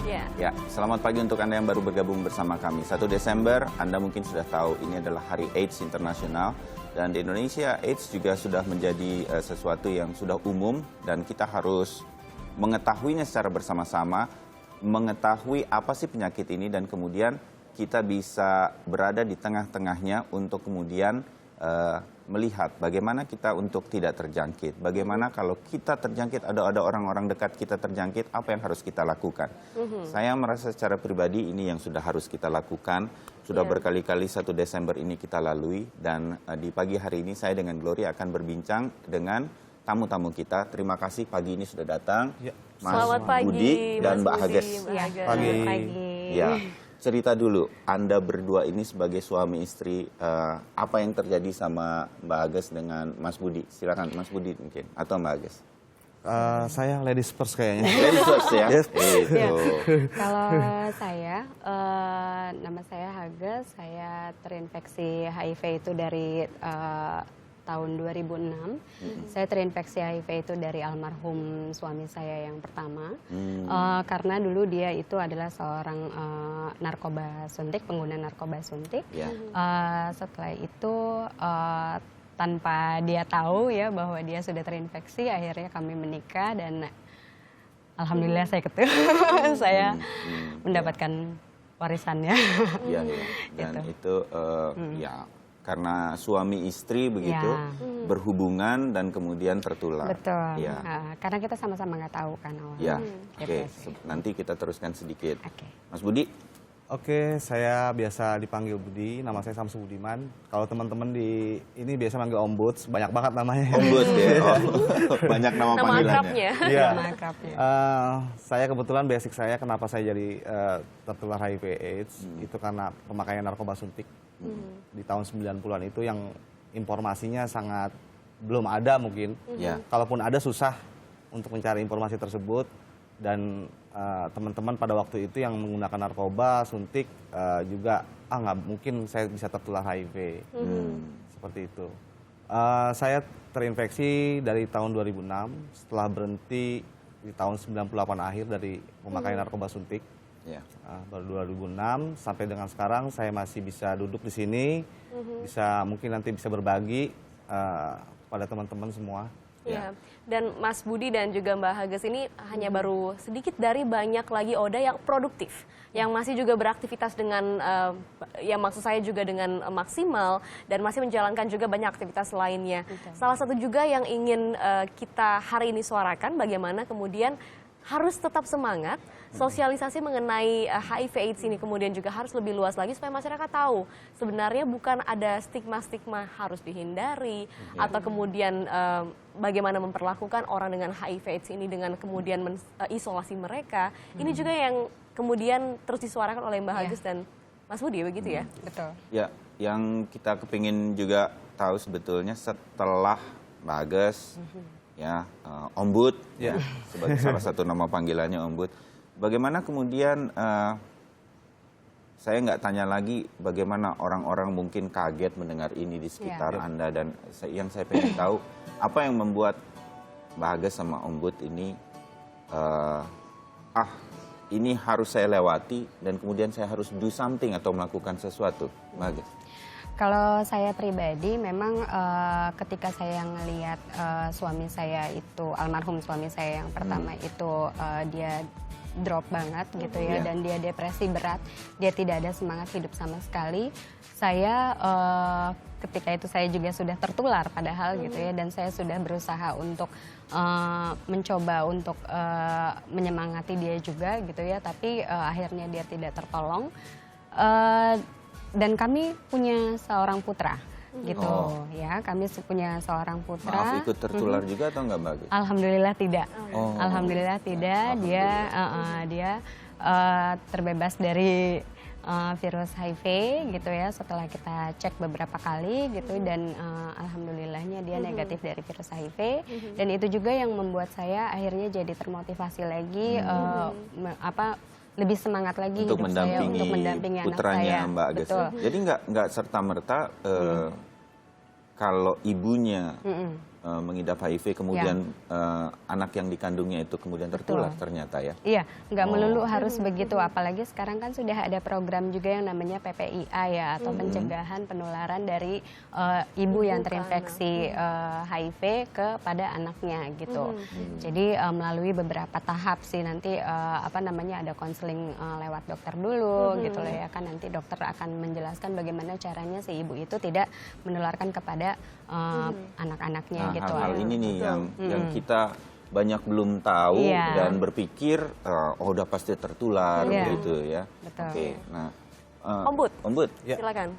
Ya. Ya, selamat pagi untuk Anda yang baru bergabung bersama kami. 1 Desember, Anda mungkin sudah tahu ini adalah Hari AIDS Internasional. Dan di Indonesia, AIDS juga sudah menjadi sesuatu yang sudah umum dan kita harus mengetahuinya secara bersama-sama, mengetahui apa sih penyakit ini dan kemudian kita bisa berada di tengah-tengahnya untuk kemudian melihat bagaimana kita untuk tidak terjangkit. Bagaimana kalau kita terjangkit, ada orang-orang dekat kita terjangkit, apa yang harus kita lakukan. Saya merasa secara pribadi ini yang sudah harus kita lakukan. Sudah berkali-kali 1 Desember ini kita lalui. Dan di pagi hari ini saya dengan Gloria akan berbincang dengan tamu-tamu kita. Terima kasih pagi ini sudah datang. Ya. Mas Selamat pagi, Budi dan Mbak Hages. Pagi. Ya. Cerita dulu, Anda berdua ini sebagai suami istri, apa yang terjadi sama Mbak Hages dengan Mas Budi? Silakan Mas Budi mungkin, atau Mbak Hages. Saya ladies first kayaknya. Ladies first ya? Yes. Itu. Kalau saya, nama saya Hages, saya terinfeksi HIV itu dari tahun 2006. Saya terinfeksi HIV itu dari almarhum suami saya yang pertama. Karena dulu dia itu adalah seorang narkoba suntik, pengguna narkoba suntik. Setelah itu tanpa dia tahu ya bahwa dia sudah terinfeksi, akhirnya kami menikah dan alhamdulillah saya saya mendapatkan warisannya. Iya, dan itu ya karena suami istri begitu berhubungan dan kemudian tertular. Betul. Ya. Karena kita sama-sama nggak tahu kan awalnya. Ya, oke. Nanti kita teruskan sedikit. Mas Budi. Oke, saya biasa dipanggil Budi, nama saya Samsu Budiman. Kalau teman-teman di ini biasa manggil Om Buds, banyak banget namanya. Om Buds ya, banyak nama panggilannya. Akrabnya. Iya. Nama akrabnya. Saya kebetulan basic saya kenapa saya jadi tertular HIV AIDS itu karena pemakaian narkoba suntik di tahun 90-an itu yang informasinya sangat belum ada mungkin. Kalaupun ada susah untuk mencari informasi tersebut dan teman-teman pada waktu itu yang menggunakan narkoba suntik juga nggak mungkin saya bisa tertular HIV seperti itu. Saya terinfeksi dari tahun 2006 setelah berhenti di tahun 98 akhir dari pemakaian narkoba suntik. Baru 2006 sampai dengan sekarang saya masih bisa duduk di sini, bisa mungkin nanti bisa berbagi pada teman-teman semua. Ya. Dan Mas Budi dan juga Mbak Hages ini hanya baru sedikit dari banyak lagi ODA yang produktif, yang masih juga beraktivitas dengan, ya maksud saya juga dengan maksimal dan masih menjalankan juga banyak aktivitas lainnya. Salah satu juga yang ingin kita hari ini suarakan bagaimana kemudian harus tetap semangat, sosialisasi mengenai HIV/AIDS ini kemudian juga harus lebih luas lagi supaya masyarakat tahu sebenarnya bukan ada stigma-stigma harus dihindari atau kemudian bagaimana memperlakukan orang dengan HIV/AIDS ini dengan kemudian mengisolasi mereka. Ini juga yang kemudian terus disuarakan oleh Mbak Hages dan Mas Budi begitu ya? Betul. Ya, yang kita kepingin juga tahu sebetulnya setelah Mbak Hages, ya Om Bud, sebagai salah satu nama panggilannya Om Bud. Bagaimana kemudian saya nggak tanya lagi bagaimana orang-orang mungkin kaget mendengar ini di sekitar Anda dan yang saya pengen tahu apa yang membuat Mbak Hages sama Om Bud ini ini harus saya lewati dan kemudian saya harus do something atau melakukan sesuatu, Mbak Hages. Kalau saya pribadi memang ketika saya ngelihat suami saya itu, almarhum suami saya yang pertama itu dia drop banget gitu ya dan dia depresi berat, dia tidak ada semangat hidup sama sekali. Saya ketika itu saya juga sudah tertular padahal gitu ya dan saya sudah berusaha untuk mencoba untuk menyemangati dia juga gitu ya, tapi akhirnya dia tidak tertolong. Dan kami punya seorang putra gitu ya, kami punya seorang putra. Maaf, ikut tertular juga atau enggak Mbak Hages? Alhamdulillah tidak. Alhamdulillah tidak. Dia terbebas dari virus HIV gitu ya setelah kita cek beberapa kali gitu dan alhamdulillahnya dia negatif dari virus HIV dan itu juga yang membuat saya akhirnya jadi termotivasi lagi lebih semangat lagi untuk hidup saya untuk mendampingi anak putranya saya. Mbak Hages. Jadi nggak serta merta kalau ibunya mengidap HIV kemudian anak yang dikandungnya itu kemudian tertular ternyata ya? Iya, nggak melulu harus begitu. Apalagi sekarang kan sudah ada program juga yang namanya PPIA ya, atau pencegahan penularan dari ibu yang terinfeksi HIV kepada anaknya gitu. Jadi melalui beberapa tahap sih nanti ada konseling lewat dokter dulu gitu loh ya kan, nanti dokter akan menjelaskan bagaimana caranya si ibu itu tidak menularkan kepada anak-anaknya gitu. Hal-hal ini nih yang kita banyak belum tahu dan berpikir udah pasti tertular gitu ya. Betul. Oke, nah Ombud, Ya. silakan.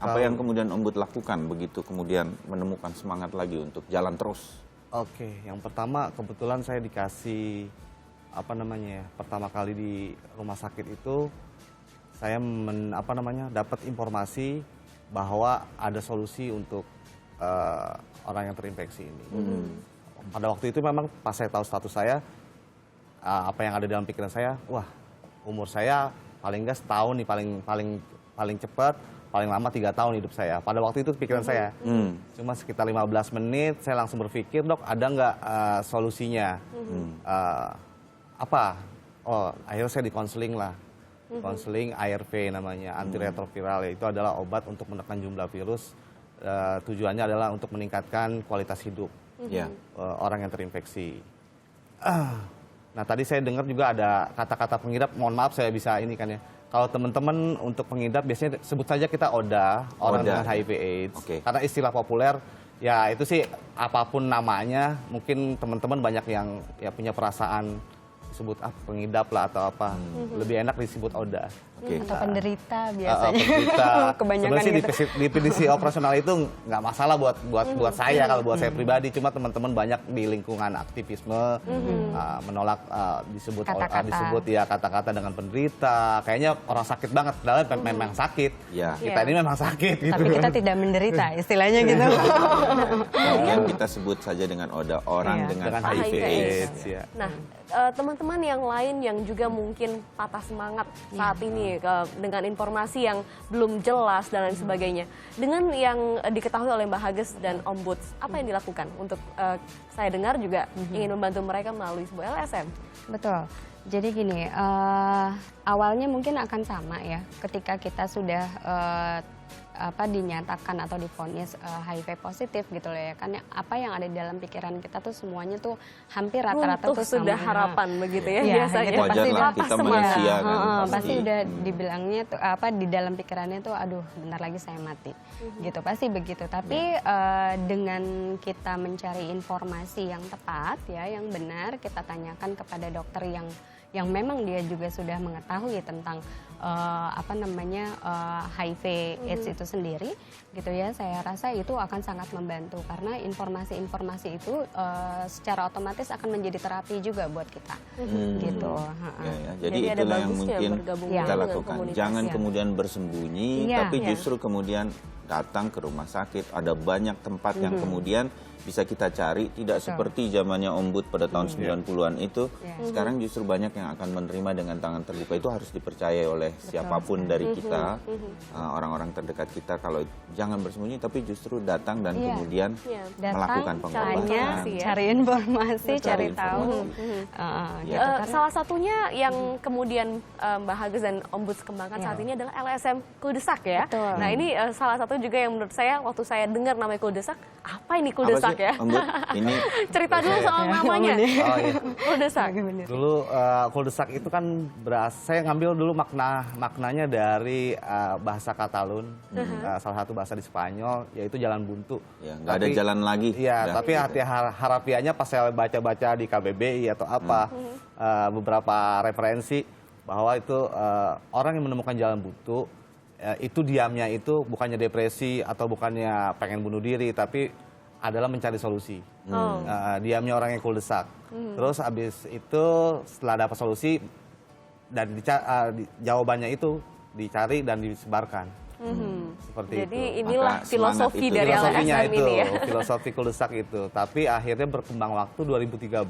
apa yang kemudian Ombud lakukan begitu kemudian menemukan semangat lagi untuk jalan terus? Oke, yang pertama kebetulan saya dikasih pertama kali di rumah sakit itu saya dapat informasi bahwa ada solusi untuk orang yang terinfeksi ini. Pada waktu itu memang pas saya tahu status saya, apa yang ada dalam pikiran saya, wah umur saya paling nggak setahun nih, paling cepat, paling lama 3 tahun hidup saya. Pada waktu itu pikiran saya, cuma sekitar 15 menit saya langsung berpikir, dok ada nggak solusinya? Akhirnya saya dikonseling lah. Konseling ARV namanya, antiretroviral, itu adalah obat untuk menekan jumlah virus. Tujuannya adalah untuk meningkatkan kualitas hidup orang yang terinfeksi. Nah tadi saya dengar juga ada kata-kata pengidap, mohon maaf saya bisa ini kan ya. Kalau teman-teman untuk pengidap biasanya sebut saja kita ODA, orang dengan HIV/AIDS. Karena istilah populer ya itu sih apapun namanya, mungkin teman-teman banyak yang ya punya perasaan disebut pengidap lah atau apa. Lebih enak disebut ODA. Atau penderita biasanya. Penderita. Kebanyakan sebenarnya gitu. di definisi operasional itu nggak masalah buat saya, kalau buat saya pribadi. Cuma teman-teman banyak di lingkungan aktivisme menolak disebut kata-kata dengan penderita. Kayaknya orang sakit banget, padahal memang sakit. Kita ini memang sakit gitu. Tapi kita tidak menderita, istilahnya gitu. Kemudian kita sebut saja dengan ODA, orang dengan HIV/AIDS. Nah, teman-teman yang lain yang juga mungkin patah semangat saat ini dengan informasi yang belum jelas dan lain sebagainya. Dengan yang diketahui oleh Mbak Hages dan Ombud, apa yang dilakukan untuk saya dengar juga ingin membantu mereka melalui sebuah LSM? Betul. Jadi gini, awalnya mungkin akan sama ya, ketika kita sudah dinyatakan atau divonis HIV positif gitu loh ya kan, apa yang ada di dalam pikiran kita tuh semuanya tuh hampir rata-rata tuh sudah sama. harapan begitu ya biasanya. Gitu, wajar lah, kita manusia kan pasti udah dibilangnya tuh di dalam pikirannya tuh aduh bentar lagi saya mati gitu, pasti begitu. Tapi dengan kita mencari informasi yang tepat ya, yang benar, kita tanyakan kepada dokter yang memang dia juga sudah mengetahui tentang HIV/AIDS itu sendiri gitu ya, saya rasa itu akan sangat membantu karena informasi-informasi itu secara otomatis akan menjadi terapi juga buat kita gitu. Jadi itulah yang mungkin kita lakukan. Jangan kemudian bersembunyi, tapi justru kemudian datang ke rumah sakit. Ada banyak tempat yang kemudian bisa kita cari, tidak seperti zamannya Ombud pada tahun 90-an itu. Sekarang justru banyak yang akan menerima dengan tangan terbuka. Itu harus dipercaya oleh siapapun dari kita, orang-orang terdekat kita. Kalau jangan bersembunyi, tapi justru datang dan kemudian melakukan pengobatan. Cari informasi, cari tahu. Salah satunya yang kemudian Mbak Hages dan Ombud kembangkan saat ini adalah LSM Kuldesak ya. Nah ini salah satu juga yang menurut saya waktu saya dengar namanya Kuldesak, apa ini Kuldesak ya? Ombud, ini cerita dulu soal namanya. Kuldesak. Dulu Kuldesak itu kan saya ngambil dulu maknanya dari bahasa Katalun, salah satu bahasa di Spanyol, yaitu jalan buntu. Ya, nggak ada jalan lagi. Iya, tapi hati harafiahnya pas saya baca-baca di KBBI atau apa, beberapa referensi bahwa itu orang yang menemukan jalan buntu, itu diamnya itu bukannya depresi atau bukannya pengen bunuh diri, tapi adalah mencari solusi. Diamnya orang yang kuldesak. Terus abis itu setelah dapat solusi dan jawabannya itu dicari dan disebarkan. Seperti Jadi itu. inilah filosofi dari Filosofinya LSM itu, ini ya. filosofi kuldesak itu. Tapi akhirnya berkembang waktu 2013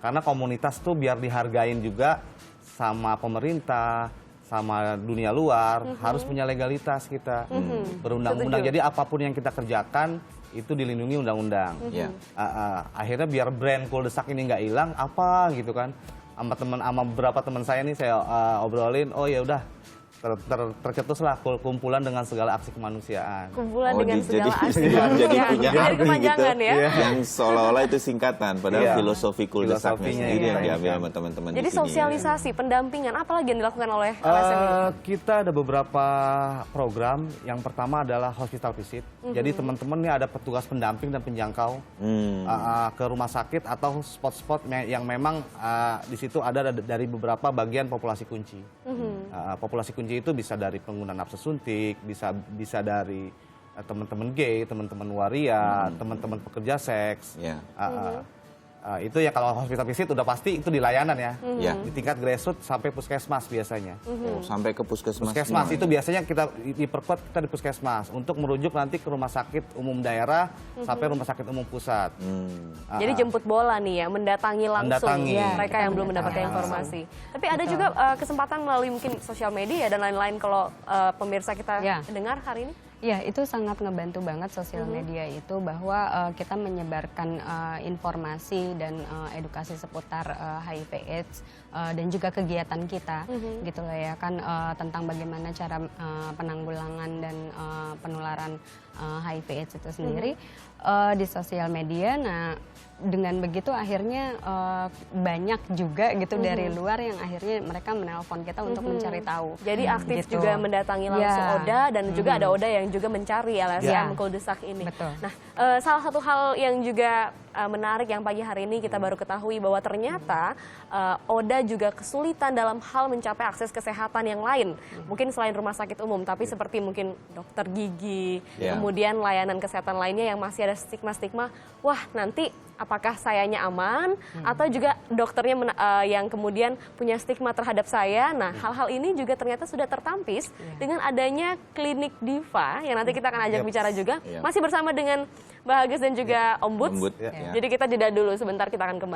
karena komunitas tuh biar dihargain juga sama pemerintah, sama dunia luar, harus punya legalitas kita, berundang-undang. Jadi apapun yang kita kerjakan itu dilindungi undang-undang. Ya. Akhirnya biar brand Kuldesak ini nggak hilang, apa gitu kan? Sama beberapa teman saya nih saya obrolin, oh ya udah tercetuslah kumpulan dengan segala aksi kemanusiaan. Kumpulan dengan segala aksi jadi kemanusiaan. punya Jadi arti kepanjangan gitu, ya. yang seolah-olah itu singkatan, padahal Iya. filosofi Kuldesaknya Filosofinya sendiri yang iya. diambil sama teman-teman Jadi di sini. sosialisasi, pendampingan, apa lagi yang dilakukan oleh LSM ini? Kita ada beberapa program. Yang pertama adalah hospital visit. Jadi teman-teman ini ada petugas pendamping dan penjangkau ke rumah sakit atau spot-spot yang memang di situ ada dari beberapa bagian populasi kunci. Populasi kunci itu bisa dari pengguna nafas suntik, bisa dari teman-teman gay, teman-teman waria, teman-teman pekerja seks. Ya. Itu ya kalau hospital visit udah pasti itu di layanan ya. Ya. Di tingkat grassroots sampai puskesmas biasanya. Oh, sampai ke puskesmas. Puskesmas semua itu ya? biasanya kita diperkuat kita di puskesmas untuk merujuk nanti ke rumah sakit umum daerah sampai rumah sakit umum pusat. Jadi jemput bola nih ya, mendatangi langsung Mendatangi. mereka yang belum mendapatkan informasi. Tapi ada juga kesempatan melalui mungkin sosial media dan lain-lain kalau pemirsa kita Ya. dengar hari ini. Ya, itu sangat ngebantu banget sosial media itu bahwa kita menyebarkan informasi dan edukasi seputar HIV/AIDS dan juga kegiatan kita, gitu loh ya kan tentang bagaimana cara penanggulangan dan penularan HIV/AIDS itu sendiri di sosial media. Nah, dengan begitu akhirnya banyak juga gitu dari luar yang akhirnya mereka menelpon kita untuk mencari tahu. Jadi aktif Gitu. juga mendatangi langsung Ya. Oda dan juga ada Oda yang juga mencari LSM Kuldesak ini. Betul. Nah, salah satu hal yang juga menarik yang pagi hari ini kita baru ketahui bahwa ternyata Oda juga kesulitan dalam hal mencapai akses kesehatan yang lain. Mungkin selain rumah sakit umum, tapi seperti mungkin dokter gigi, Ya. kemudian layanan kesehatan lainnya yang masih ada stigma-stigma, wah nanti apakah sayanya aman atau juga dokternya yang kemudian punya stigma terhadap saya. Nah, hal-hal ini juga ternyata sudah tertampis dengan adanya klinik Diva yang nanti kita akan ajak bicara juga. Yep. Masih bersama dengan Mbak Hages dan juga Om Buds. Lembut, ya. Jadi kita jeda dulu sebentar, kita akan kembali.